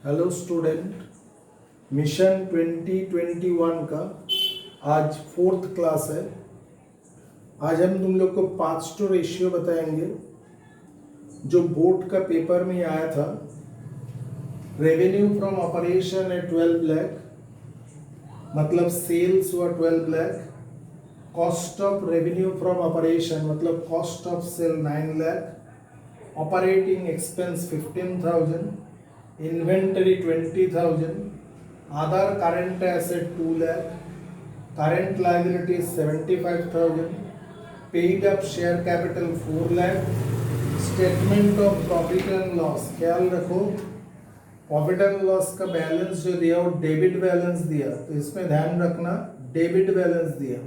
Hello student, mission 2021 का आज fourth class है। आज हम तुम लोग को 5:रेशियो बताएंगे जो बोर्ड का पेपर में आया था। रेवेन्यू फ्रॉम ऑपरेशन है 12 लाख, मतलब सेल्स हुआ 12 lakh. Cost of revenue from operation मतलब cost of sale 9 lakh. Operating expense 15,000, inventory 20,000, other current asset 2 lakh, current liabilities 75,000, paid up share capital 4 lakh, statement of profit and loss। ख्याल रखो profit and loss का balance जो दिया वो debit balance दिया, तो इसमें ध्यान रखना डेबिट बैलेंस दिया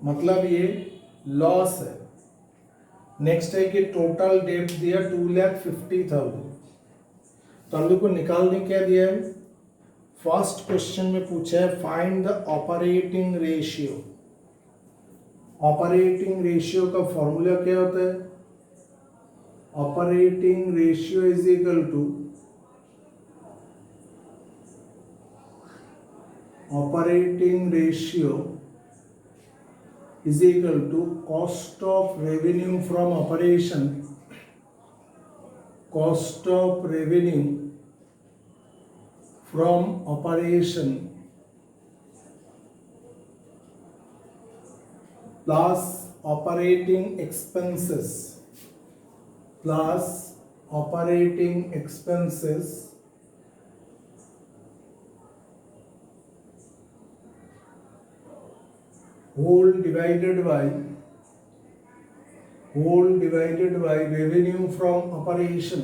मतलब ये लॉस है। नेक्स्ट है कि टोटल डेट दिया 2,50,000। तो हम लोग को निकालने क्या दिया है, फर्स्ट क्वेश्चन में पूछा है find the operating ratio. Operating ratio का फॉर्मूला क्या होता है? Operating ratio is equal to cost of revenue from operation, cost of revenue from operation plus operating expenses whole divided by revenue from operation,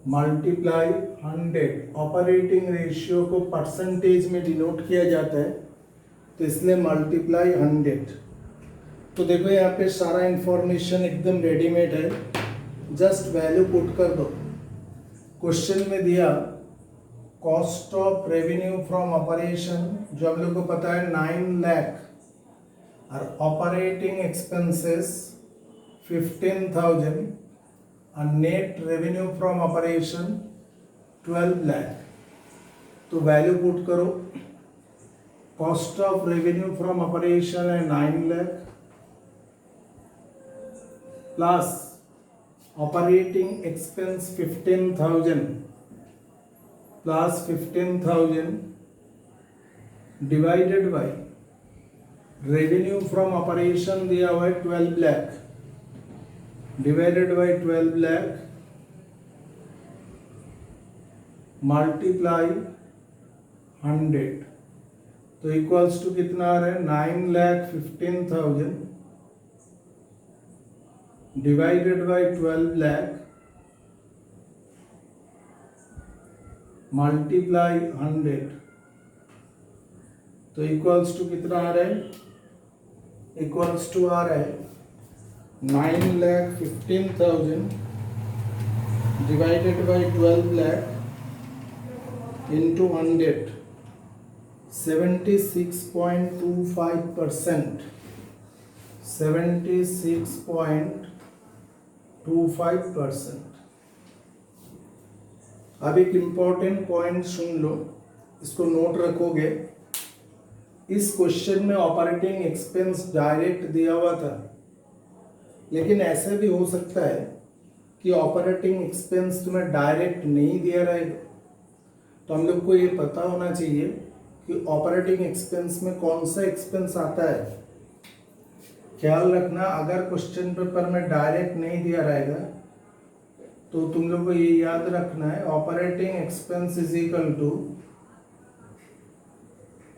multiply 100। Operating ratio को percentage में denote किया जाता है तो इसलिए मल्टीप्लाई 100। तो देखो यहाँ पे सारा इंफॉर्मेशन एकदम रेडीमेड है, जस्ट वैल्यू पुट कर दो। क्वेश्चन में दिया cost of revenue from operation जो हम लोग को पता है 9 लाख, और ऑपरेटिंग एक्सपेंसेस 15,000 और net revenue from operation 12 lakh. तो वैल्यू पुट करो। Cost of revenue from operation है 9 lakh plus operating expense 15,000 plus 15,000 divided by revenue from operation दिया हुआ है 12 lakh divided by 12 lakh multiply 100। तो इक्वल्स टू कितना आ रहा है 9,15,000 डिवाइडेड बाय 12 लाख मल्टीप्लाई 100। तो इक्वल्स टू कितना आ रहा है, इक्वल्स टू आ रहा है 9,15,000 डिवाइडेड बाय 12 लाख इंटू 100, 76.25%, 76.25%। अब एक इम्पॉर्टेंट पॉइंट सुन लो, इसको नोट रखोगे। इस क्वेश्चन में ऑपरेटिंग एक्सपेंस डायरेक्ट दिया हुआ था, लेकिन ऐसे भी हो सकता है कि ऑपरेटिंग एक्सपेंस तुम्हें डायरेक्ट नहीं दिया रहेगा। तो हम लोग को ये पता होना चाहिए कि ऑपरेटिंग एक्सपेंस में कौन सा एक्सपेंस आता है। ख्याल रखना, अगर क्वेश्चन पेपर में डायरेक्ट नहीं दिया रहेगा तो तुम लोग को ये याद रखना है operating expense is equal to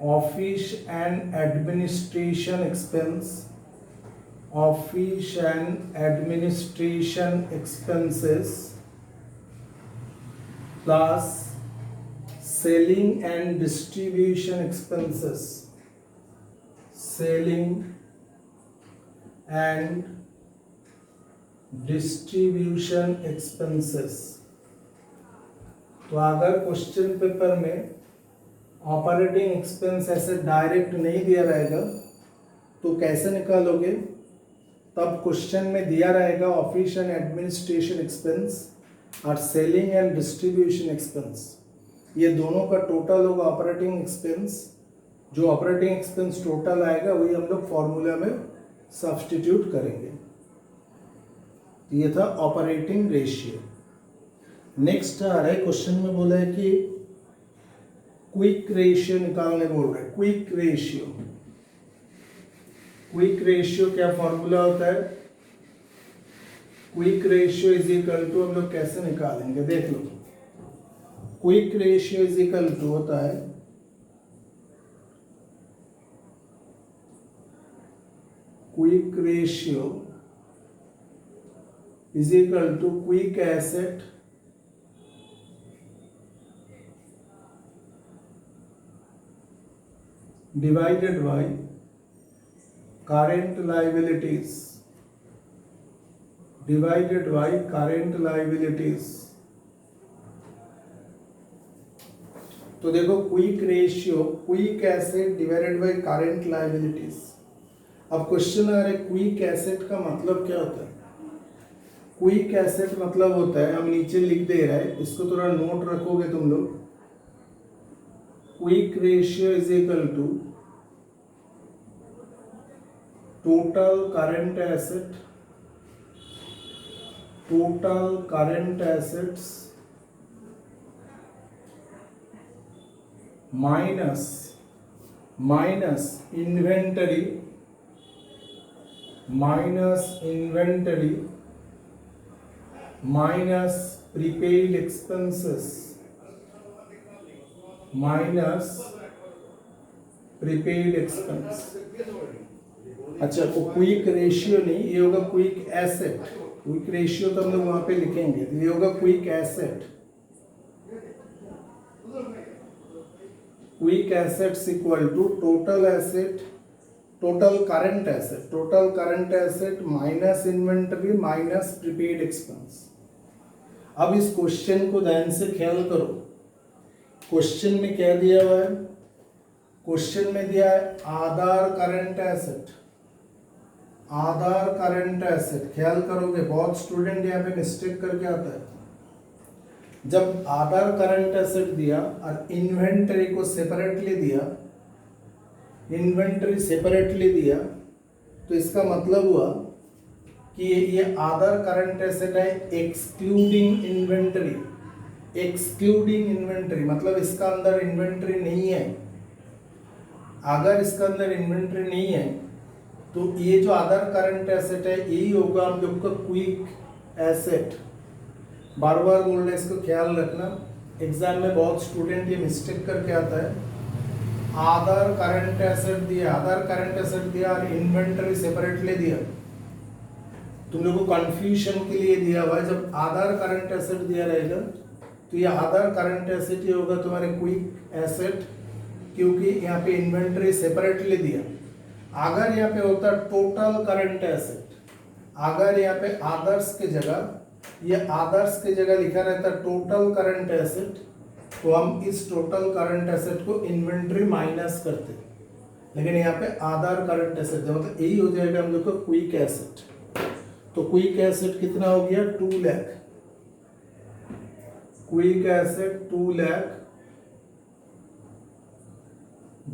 office and administration expense, office and administration expenses plus selling and distribution expenses, selling and distribution expenses. तो अगर क्वेश्चन पेपर में ऑपरेटिंग एक्सपेंस ऐसे डायरेक्ट नहीं दिया रहेगा तो कैसे निकालोगे? तब क्वेश्चन में दिया रहेगा ऑफिस एंड एडमिनिस्ट्रेशन एक्सपेंस और सेलिंग एंड डिस्ट्रीब्यूशन एक्सपेंस, ये दोनों का टोटल होगा ऑपरेटिंग एक्सपेंस। जो ऑपरेटिंग एक्सपेंस टोटल आएगा वही हम लोग फॉर्मूला में सब्स्टिट्यूट करेंगे। ये था ऑपरेटिंग रेशियो। नेक्स्ट आ रहा है, क्वेश्चन में बोला है कि क्विक रेशियो निकालने बोल रहे हैं। क्विक रेशियो, क्विक रेशियो क्या फॉर्मूला होता है? Quick ratio is equal to, हम लोग कैसे निकालेंगे देख लो। Quick ratio is equal to होता है quick ratio is equal to quick asset divided by current liabilities divided by current liabilities। तो देखो quick ratio quick asset divided by current liabilities. अब क्वेश्चन आ रहा है क्विक एसेट का मतलब क्या होता है? क्विक एसेट मतलब होता है, हम नीचे लिख दे रहा है, इसको थोड़ा नोट रखोगे तुम लोग। Quick ratio is equal to total current asset, total current assets minus inventory minus prepaid expenses minus prepaid expense. अच्छा, तो क्विक रेशियो नहीं, ये होगा क्विक एसेट। क्विक रेशियो तो हम लोग वहां पे लिखेंगे, तो ये होगा quick asset. Quick assets equal to total asset, total current asset minus inventory minus prepaid expense. अब इस क्वेश्चन को ध्यान से ख्याल करो। क्वेश्चन में क्या दिया हुआ है? क्वेश्चन में दिया है आधार करंट एसेट, आधार करंट एसेट। ख्याल करोगे, बहुत स्टूडेंट यहाँ पे मिस्टेक करके आता है। जब आधार करंट एसेट दिया और इन्वेंटरी को सेपरेटली दिया, तो इसका मतलब हुआ कि ये आधार करंट एसेट है एक्सक्लूडिंग इन्वेंटरी, मतलब इसका अंदर इन्वेंटरी नहीं है। अगर इसका अंदर इन्वेंटरी नहीं है तो ये जो आधार करंट एसेट है यही होगा हम लोग का क्विक एसेट। बार बार बोल रहे, इसको ख्याल रखना। एग्जाम में बहुत स्टूडेंट ये मिस्टेक करके आता है। आधार करंट एसेट दिया और इन्वेंटरी सेपरेटली दिया। तुम लोगों को कंफ्यूजन के लिए दिया हुआ है। जब आधार करंट एसेट दिया रहेगा तो ये आधार करंट एसेट ही होगा तुम्हारे क्विक एसेट, क्योंकि यहाँ पे इन्वेंटरी सेपरेटली दिया। अगर यहाँ पे होता टोटल करंट एसेट, अगर यहाँ पे आदर्श के जगह लिखा रहता टोटल करंट एसेट, तो हम इस टोटल करंट एसेट को इन्वेंटरी माइनस करते, लेकिन यहाँ पे आधार करंट एसेट मतलब यही हो जाएगा हम लोग को क्विक एसेट। तो क्विक एसेट कितना हो गया? 2 lakh. Quick asset 2 lakh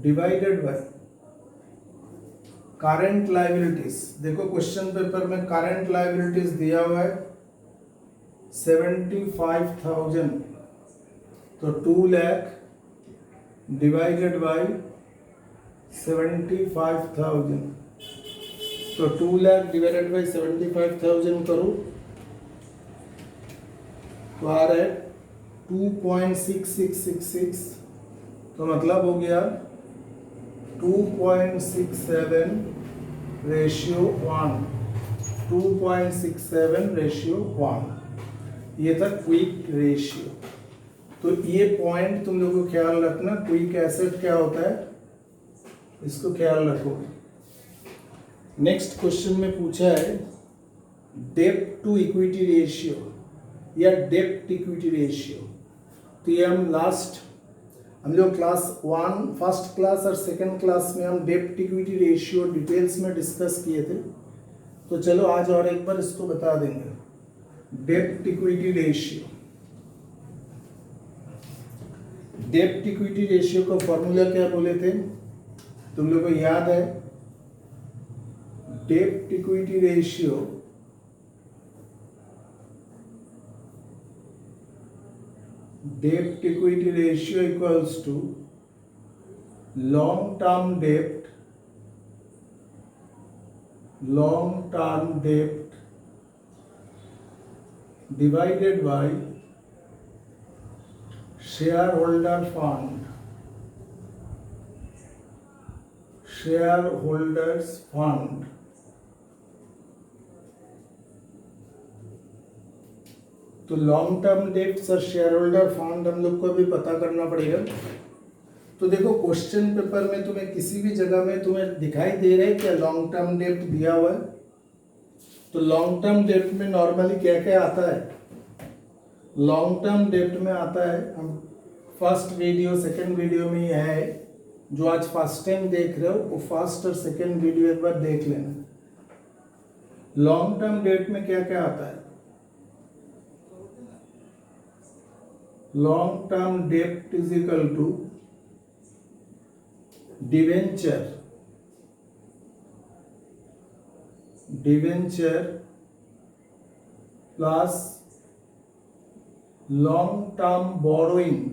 divided by current liabilities. देखो क्वेश्चन पेपर में करंट लायबिलिटीज दिया हुआ है 75,000, तो 2 लाख डिवाइडेड बाय 75,000, तो 2 लाख डिवाइडेड बाय 75,000 करो तो आ रहा है 2.6666, तो मतलब हो गया 2.67 रेशियो 1, 2.67 रेशियो 1। ये था क्विक रेशियो। तो ये पॉइंट तुम लोगों को ख्याल रखना। क्विक एसेट क्या होता है इसको ख्याल रखोगे। नेक्स्ट क्वेश्चन में पूछा है डेब्ट टू इक्विटी रेशियो या डेब्ट इक्विटी रेशियो। तो ये हम हम लोग क्लास 1 फर्स्ट क्लास और सेकंड क्लास में हम डेब्ट इक्विटी रेशियो डिटेल्स में डिस्कस किए थे। तो चलो आज और एक बार इसको बता देंगे। डेब्ट इक्विटी रेशियो, डेब्ट इक्विटी रेशियो का फॉर्मूला क्या बोले थे तुम लोगों को याद है? डेब्ट equity ratio equals to long term डेब्ट डिवाइडेड बाय shareholders fund। तो लॉन्ग टर्म डेब्ट्स और शेयर होल्डर फंड हम लोग को अभी पता करना पड़ेगा। तो देखो क्वेश्चन पेपर में तुम्हें किसी भी जगह में तुम्हें दिखाई दे रहा है क्या लॉन्ग टर्म डेब्ट दिया हुआ है? तो लॉन्ग टर्म डेब्ट में नॉर्मली क्या क्या आता है? लॉन्ग टर्म डेब्ट में आता है, हम फर्स्ट वीडियो सेकंड वीडियो में ही है, जो आज फर्स्ट टाइम देख रहे हो वो फर्स्ट और सेकंड वीडियो एक बार देख लेना। लॉन्ग टर्म डेब्ट में क्या क्या आता है? लॉन्ग टर्म डेब्ट is equal to debenture plus long term borrowing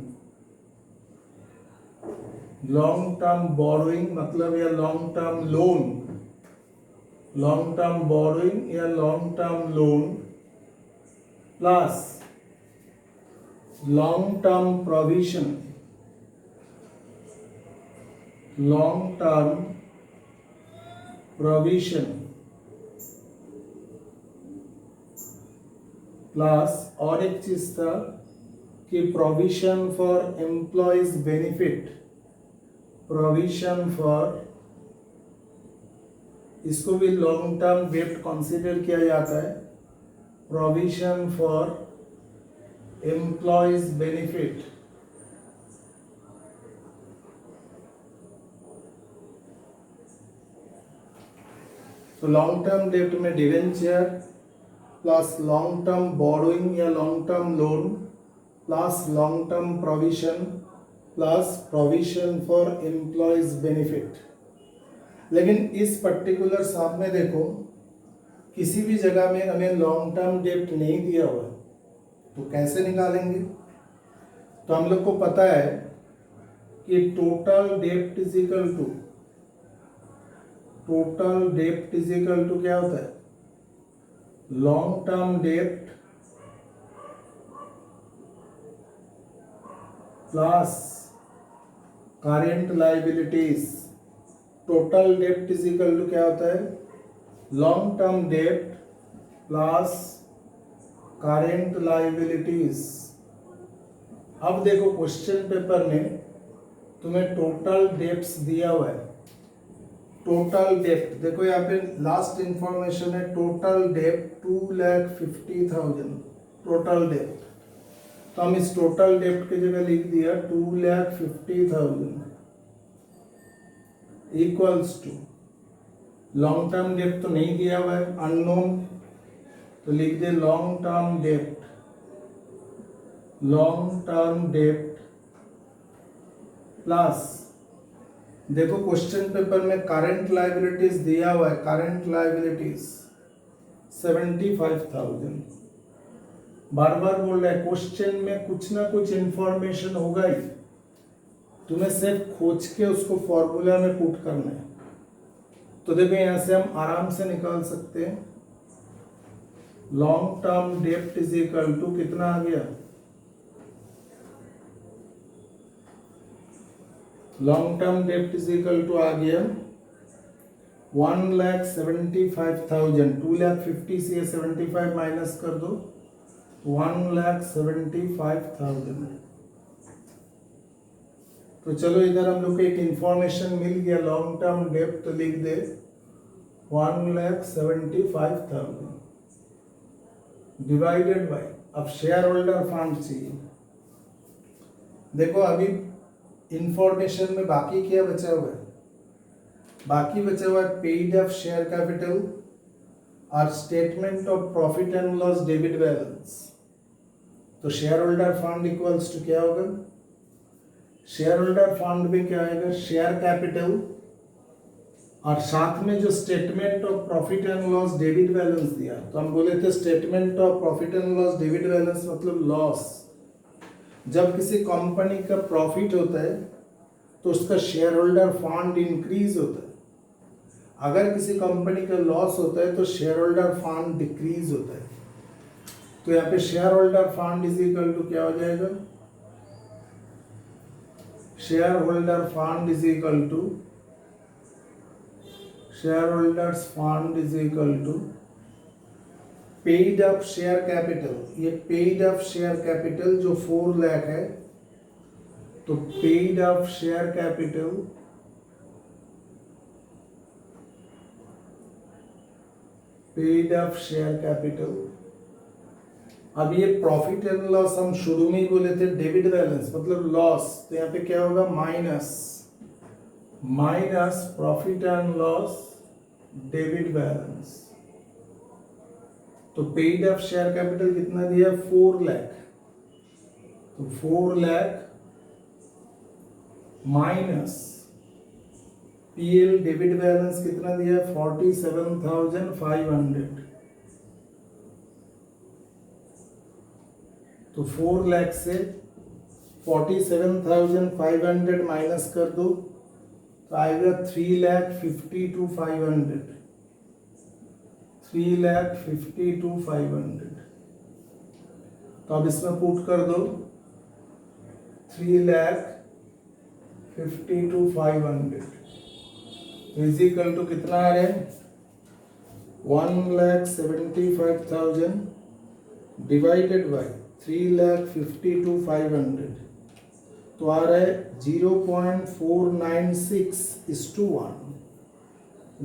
मतलब या लॉन्ग टर्म बोरोइंग या long term loan plus long term provision plus और एक चीज था कि प्रोविजन फॉर एम्प्लॉयज बेनिफिट, इसको भी लॉन्ग टर्म डेब्ट कंसीडर किया जाता है। प्रोविजन फॉर एम्प्लॉयज बेनिफिट तो लॉन्ग टर्म डेब्ट में debenture plus long term borrowing या long term loan plus long term provision plus provision for employees benefit. लेकिन इस पर्टिकुलर साहब में देखो किसी भी जगह में हमें लॉन्ग टर्म डेब्ट नहीं दिया हुआ है, तो कैसे निकालेंगे? तो हम लोग को पता है कि टोटल डेब्ट इज इक्वल टू क्या होता है? लॉन्ग टर्म डेब्ट प्लस करेंट लायबिलिटीज। टोटल डेब्ट इज इक्वल टू क्या होता है? लॉन्ग टर्म डेब्ट प्लस करेंट लायबिलिटीज। अब देखो क्वेश्चन पेपर में तुम्हें टोटल डेब्ट्स दिया हुआ है। टोटल डेब्ट देखो यहाँ पे लास्ट इंफॉर्मेशन है, टोटल डेब्ट 2,50,000 टोटल डेब्ट। तो हम इस टोटल डेब्ट की जगह लिख दिया 2,50,000 इक्वल्स टू लॉन्ग टर्म डेब्ट तो नहीं दिया हुआ है, अननोन, तो लिख दे लॉन्ग टर्म डेब्ट प्लस देखो क्वेश्चन पेपर में करंट लायबिलिटीज दिया हुआ है, करंट लायबिलिटीज 75,000। बार बार बोल रहा है क्वेश्चन में कुछ ना कुछ इंफॉर्मेशन होगा ही, तुम्हें सिर्फ खोज के उसको फॉर्मूला में पुट करना है। तो देखो यहां से हम आराम से निकाल सकते हैं लॉन्ग टर्म डेब्ट इज इक्वल टू कितना आ गया? लॉन्ग टर्म डेब्ट इज इक्वल टू आ गया 1,75,000। 2,50,000 से 75 माइनस कर दो, 1,75,000। तो चलो इधर हम लोग को एक इंफॉर्मेशन मिल गया लॉन्ग टर्म डेब्ट, तो लिख दे 1,75,000 डिवाइडेड बाय, अब शेयर होल्डर फंड चाहिए। देखो अभी इंफॉर्मेशन में बाकी क्या बचा हुआ है? बाकी बचा हुआ है पेड अप शेयर कैपिटल और statement of profit and loss debit balance. तो share holder fund equals to क्या होगा? शेयर होल्डर फंड में क्या आएगा? शेयर कैपिटल और साथ में जो statement of profit and loss debit balance दिया, तो हम बोले थे statement of profit and loss debit balance मतलब लॉस। जब किसी कंपनी का प्रॉफिट होता है तो उसका शेयर होल्डर फंड इंक्रीज होता है, अगर किसी कंपनी का लॉस होता है तो शेयर होल्डर फंड डिक्रीज होता है। तो यहाँ पे share holder fund is equal to क्या हो जाएगा? Share holder fund is equal to shareholders fund is equal to paid up share capital। ये paid up share capital जो 4 लाख है, तो paid up share capital अब ये प्रॉफिट एंड लॉस हम शुरू में ही बोले थे डेबिट बैलेंस मतलब लॉस, तो यहाँ पे क्या होगा? Minus profit and loss debit balance. तो पेड अप शेयर कैपिटल कितना दिया? 4 लाख। तो 4 lakh minus PL debit balance कितना दिया? 47,500। तो 4 लाख से 47,500 माइनस कर दो तो आएगा 3,52,500। 3,52,500। तो अब इसमें पुट कर दो 3,52,500 इजिकल टू कितना आ रहा है? 1,75,000 डिवाइडेड बाई 3,52,500, तो आ रहा है 0.496:1।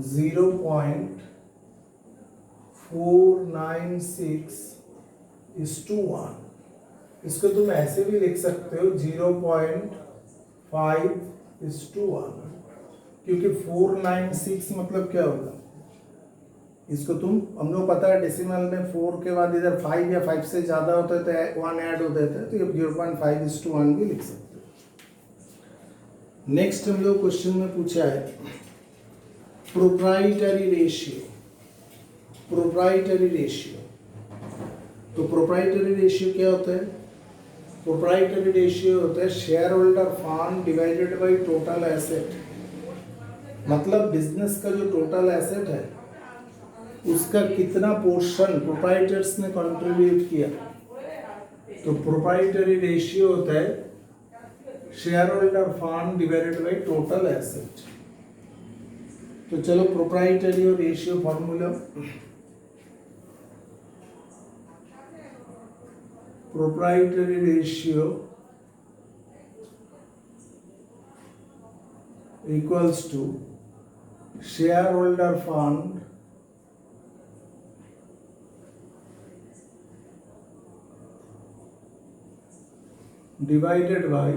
0.496:1। इसको तुम ऐसे भी लिख सकते हो 0.5:1, क्योंकि 496 मतलब क्या होगा? इसको तुम, हम लोग पता है डेसिमल में 4 के बाद इधर 5 या 5 से ज्यादा होता है तो 1 ऐड हो जाता है, तो ये 0.5:1 भी लिख सकते हो। नेक्स्ट हम लोग क्वेश्चन में पूछा है प्रोप्राइटरी रेशियो। प्रोप्राइटरी रेशियो, तो प्रोप्राइटरी रेशियो क्या होता है? प्रोप्राइटरी रेशियो होता है share holder fund divided by total asset. मतलब बिजनेस का जो टोटल एसेट है उसका कितना पोर्शन प्रोप्राइटर्स ने कंट्रीब्यूट किया। तो प्रोप्राइटरी रेशियो होता है share holder fund divided by total asset. तो चलो प्रोप्राइटरी और ratio formula. Proprietary ratio equals to share holder fund divided by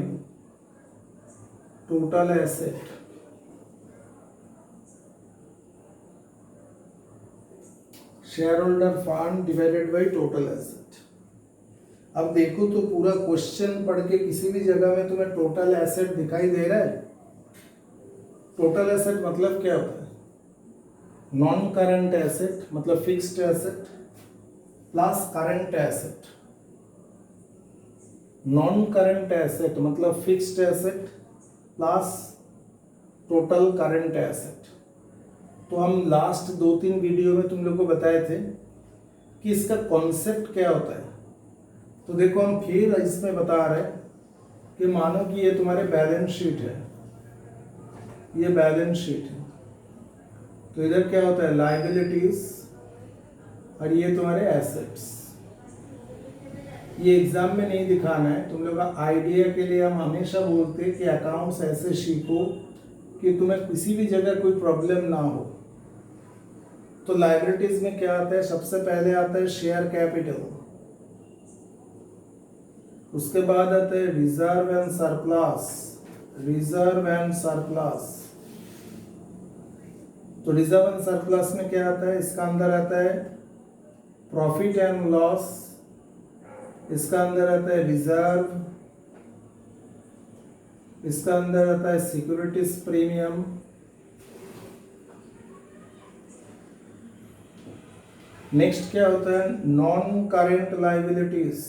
total asset। Share holder fund divided by total asset. अब देखो तो पूरा क्वेश्चन पढ़ के किसी भी जगह में तुम्हें टोटल एसेट दिखाई दे रहा है? टोटल एसेट मतलब क्या होता है? नॉन करंट एसेट मतलब fixed asset plus current asset. Non current asset मतलब fixed asset plus total current asset. तो हम लास्ट 2-3 वीडियो में तुम लोग को बताए थे कि इसका कॉन्सेप्ट क्या होता है। तो देखो हम फिर इसमें बता रहे हैं कि मानो कि ये तुम्हारे बैलेंस शीट है, ये बैलेंस शीट है, तो इधर क्या होता है? लायबिलिटीज और ये तुम्हारे एसेट्स। ये एग्जाम में नहीं दिखाना है, तुम लोग का आइडिया के लिए हम हमेशा बोलते हैं कि अकाउंट्स ऐसे सीखो कि तुम्हें किसी भी जगह कोई प्रॉब्लम ना हो। तो लायबिलिटीज में क्या आता है? सबसे पहले आता है शेयर कैपिटल, उसके बाद आता है reserve and surplus, reserve and surplus. तो रिजर्व एंड सरप्लस में क्या आता है, इसका अंदर आता है प्रॉफिट एंड लॉस, इसका अंदर आता है रिजर्व, इसका अंदर आता है सिक्योरिटीज प्रीमियम, नेक्स्ट क्या होता है non current liabilities.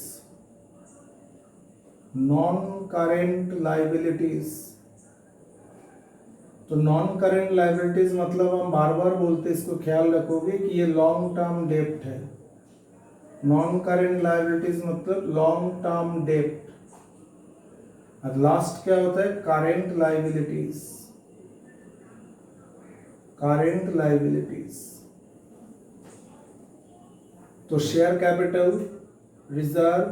Non current liabilities, तो नॉन करेंट लाइबिलिटीज मतलब हम बार बार बोलते हैं, इसको ख्याल रखोगे कि ये लॉन्ग टर्म डेप्ट है। नॉन करेंट लाइबिलिटीज मतलब लॉन्ग टर्म डेप्ट। और लास्ट क्या होता है करेंट लाइबिलिटीज। करेंट लाइबिलिटीज तो share capital, reserve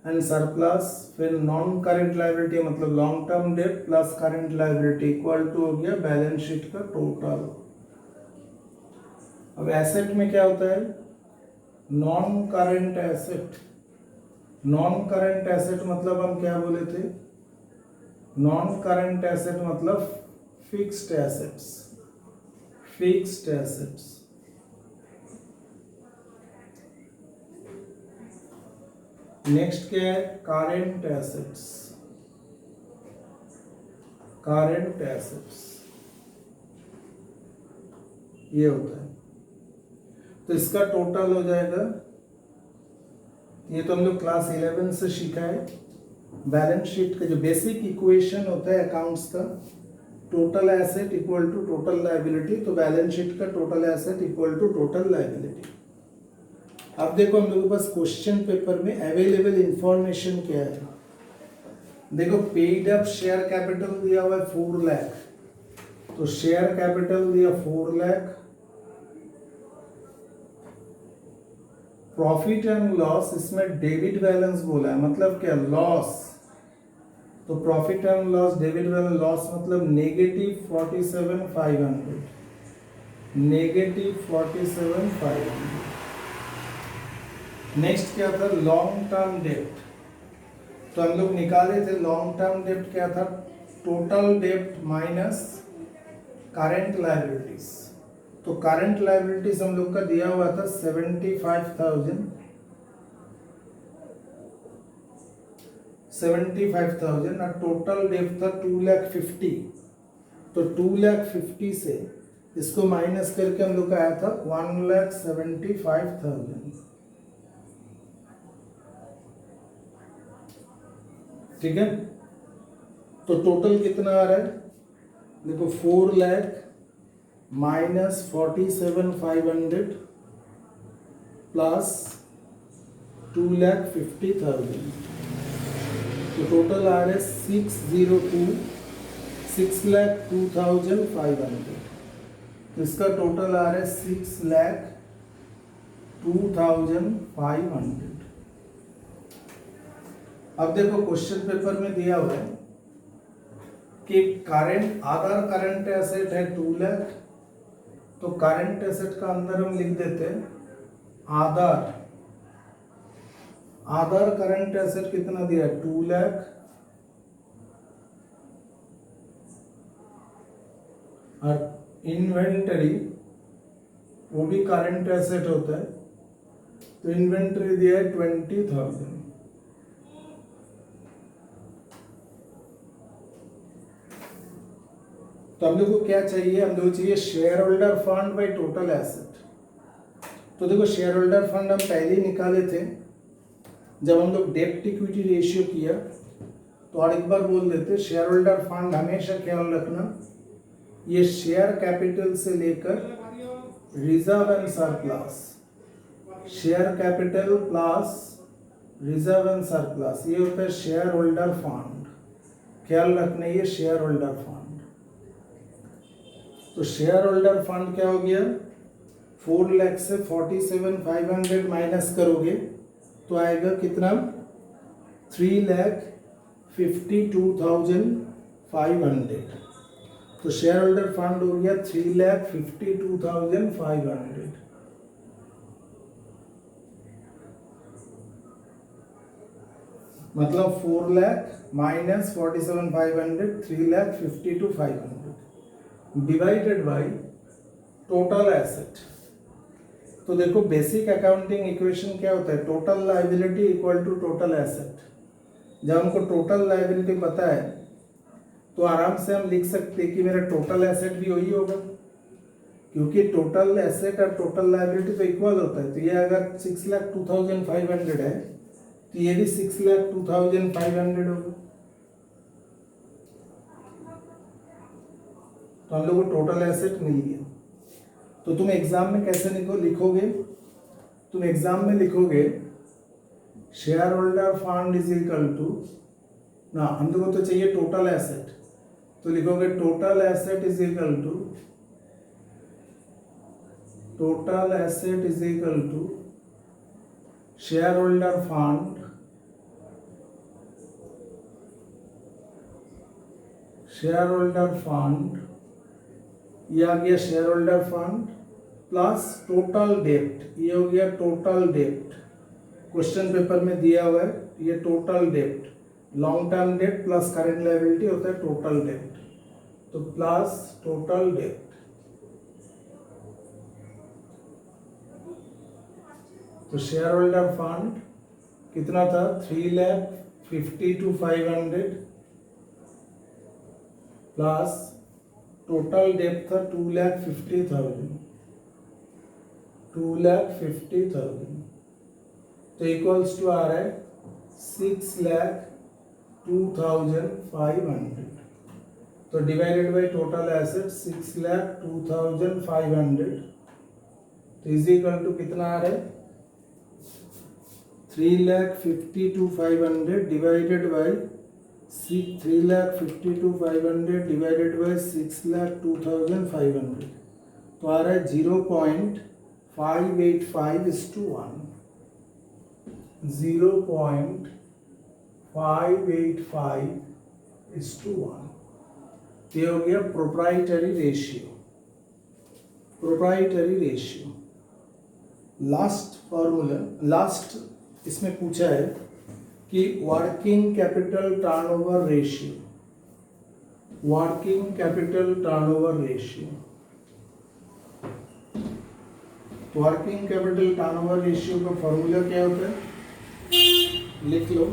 and surplus, फिर नॉन करेंट लाइबिलिटी मतलब long term debt plus current liability equal to हो गया बैलेंस शीट का टोटल। अब एसेट में क्या होता है non current asset. Non current asset मतलब हम क्या बोले थे, नॉन करेंट एसेट मतलब fixed assets. Fixed assets next क्या है करेंट एसेट्स। करेंट एसेट्स ये होता है, तो इसका टोटल हो जाएगा, ये तो हम लोग क्लास 11 से सीखा है। बैलेंस शीट का जो बेसिक इक्वेशन होता है अकाउंट्स का, total asset equal to total liability, तो बैलेंस शीट का total asset equal to total liability. अब देखो हम लोगों के पास क्वेश्चन पेपर में अवेलेबल इंफॉर्मेशन क्या है। देखो पेड अप शेयर कैपिटल दिया हुआ है 4 लाख, तो शेयर कैपिटल दिया 4 लाख, प्रॉफिट एंड लॉस इसमें डेबिट बैलेंस बोला है, मतलब क्या लॉस, तो profit and loss debit balance loss मतलब नेगेटिव 47,500, नेगेटिव 47,500। नेक्स्ट क्या था लॉन्ग टर्म डेप्ट, तो हम लोग निकाले थे लॉन्ग टर्म डेप्ट क्या था टोटल डेप्ट माइनस करंट लायबिलिटीज, तो करंट लायबिलिटीज हम लोग का दिया हुआ था 75,000 और टोटल डेप्ट था 2,50,000, तो 2,50,000 से इसको माइनस करके हम लोग का आया था 1,75,000। ठीक है, तो टोटल कितना आ रहा है देखो 4 लाख माइनस 47,500 प्लस 2,50,000, तो टोटल आ रहा है 6,02,500, तो इसका टोटल आ रहा है 6,02,500। अब देखो क्वेश्चन पेपर में दिया हुआ है कि करंट आधार करंट एसेट है 2 लाख, तो करंट एसेट का अंदर हम लिख देते हैं आधार करंट एसेट कितना दिया है 2 लाख, और इन्वेंटरी वो भी करंट एसेट होता है, तो इन्वेंटरी दिया है 20,000। तो हम लोग को क्या चाहिए, हम लोग चाहिए share holder fund by total asset. तो देखो शेयर होल्डर फंड हम पहले ही निकाले थे जब हम लोग डेब्ट इक्विटी रेशियो किया, तो और एक बार बोल देते शेयर होल्डर फंड हमेशा ख्याल रखना ये शेयर कैपिटल से लेकर reserve and surplus, share capital plus reserve and surplus ये होता है शेयर होल्डर फंड, ख्याल रखना ये शेयर होल्डर फंड। तो शेयर होल्डर फंड क्या हो गया 4 लाख से 47,500 माइनस करोगे तो आएगा कितना 3,52,500, तो शेयर होल्डर फंड हो गया 3,52,500। मतलब 4 lakh minus 47,500 3,52,500 divided by total asset. तो देखो बेसिक अकाउंटिंग इक्वेशन क्या होता है, total liability equal to total asset. जब हमको टोटल लायबिलिटी पता है तो आराम से हम लिख सकते हैं कि मेरा टोटल एसेट भी वही होगा, क्योंकि टोटल एसेट और टोटल लायबिलिटी तो इक्वल होता है। तो ये अगर 6,02,500 है तो ये भी 6,02,500 होगा। तो हम लोग को टोटल एसेट मिल गया। तो तुम एग्जाम में कैसे लिखोगे, तुम एग्जाम में लिखोगे share holder fund is equal to ना, हम लोग को तो चाहिए टोटल एसेट, तो लिखोगे total asset is equal to share holder fund ये आ गया share holder fund plus total डेप्ट, ये हो गया टोटल डेप्ट। क्वेश्चन पेपर में दिया हुआ है ये टोटल डेप्ट, लॉन्ग टर्म डेप्ट प्लस करंट लायबिलिटी होता है टोटल डेप्ट, तो प्लस टोटल डेप्ट। तो शेयर होल्डर फंड कितना था 3,52,500 प्लस टोटल डेप्ट था 2,50,000 तो इक्वल्स टू आ रहा है 6,02,500। तो डिवाइडेड बाय टोटल एसेट 6,02,500 तो इज इक्वल टू कितना आ रहा है 3,52,500 डिवाइडेड बाय 3,52,500 डिवाइडेड बाय 6,02,500 तो आ रहा है 0.585:1, 0.585:1। ये हो गया proprietary ratio. Last formula, last इसमें पूछा है कि working capital turnover ratio, working capital turnover ratio का फॉर्मूला क्या होता है, लिख लो।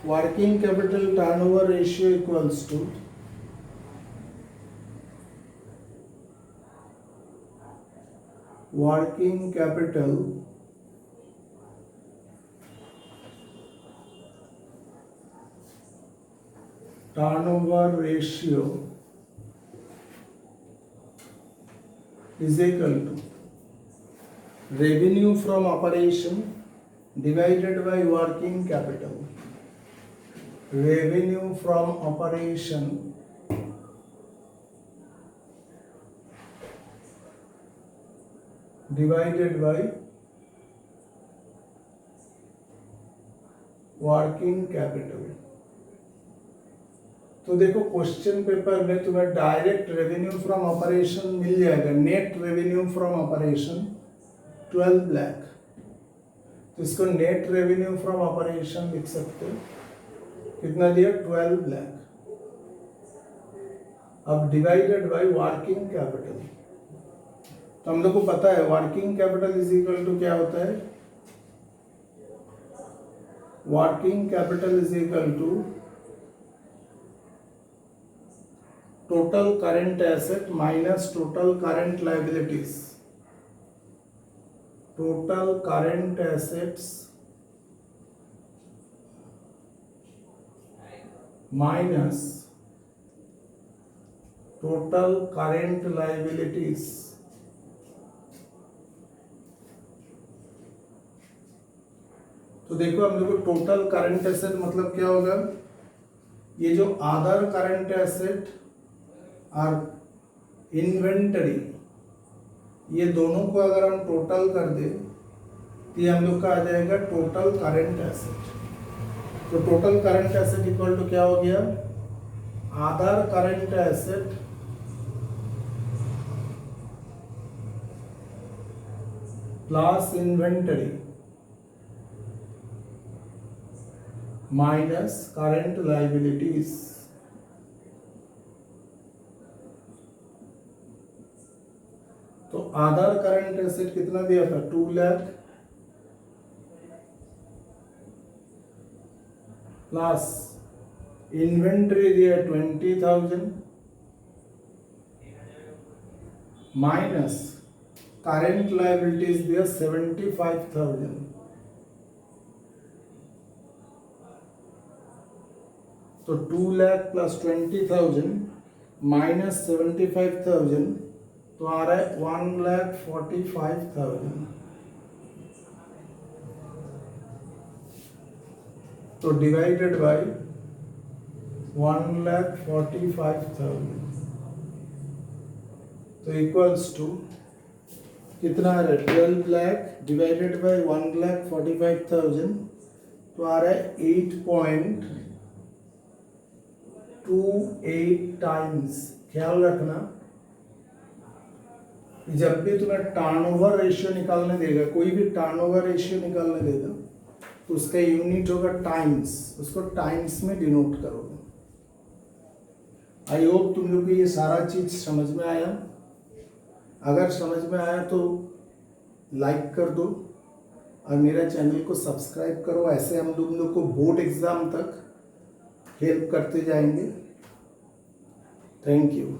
Working capital turnover ratio equals to working capital turnover ratio is equal to revenue from operation divided by working capital. Revenue from operation divided by working capital. तो देखो question paper में तुम्हें डायरेक्ट रेवेन्यू फ्रॉम ऑपरेशन मिल जाएगा, net revenue from operation 12 lakh, तो इसको net revenue from operation लिख सकते हो, कितना दिया 12 लाख। अब डिवाइडेड बाय वर्किंग कैपिटल, तो हम लोग को पता है working capital is equal to क्या होता है, working capital is equal to total current asset minus total current liabilities. Total current assets minus total current liabilities. तो देखो हम लोग को टोटल करंट एसेट मतलब क्या होगा, ये जो अदर करंट एसेट और इन्वेंटरी, ये दोनों को अगर हम टोटल कर दे तो ये हम लोग का आ जाएगा टोटल करंट एसेट। तो total current asset equal to क्या हो गया, other current asset plus inventory minus current liabilities. तो अदर करंट एसेट कितना दिया था 2 लाख प्लस इन्वेंट्री दिया 20,000 माइनस करंट लाइबिलिटीज दिया 75,000। तो 2 लाख प्लस 20,000 माइनस 75,000 तो आ रहा है 1,45,000। तो डिवाइडेड बाय 1,45,000 तो इक्वल्स टू कितना आ रहा है 12 लाख डिवाइडेड बाय 1,45,000 तो आ रहा है 8.28 टाइम्स। ख्याल रखना कि जब भी तुम्हें टर्नओवर रेशियो निकालने देगा, कोई भी टर्नओवर रेशियो निकालने देगा, तो उसका यूनिट होगा टाइम्स, उसको टाइम्स में डिनोट करोगे। आई होप तुम लोग को ये सारा चीज समझ में आया। अगर समझ में आया तो लाइक कर दो और मेरा चैनल को सब्सक्राइब करो। ऐसे हम लोग को बोर्ड एग्जाम तक हेल्प करते जाएंगे। Thank you.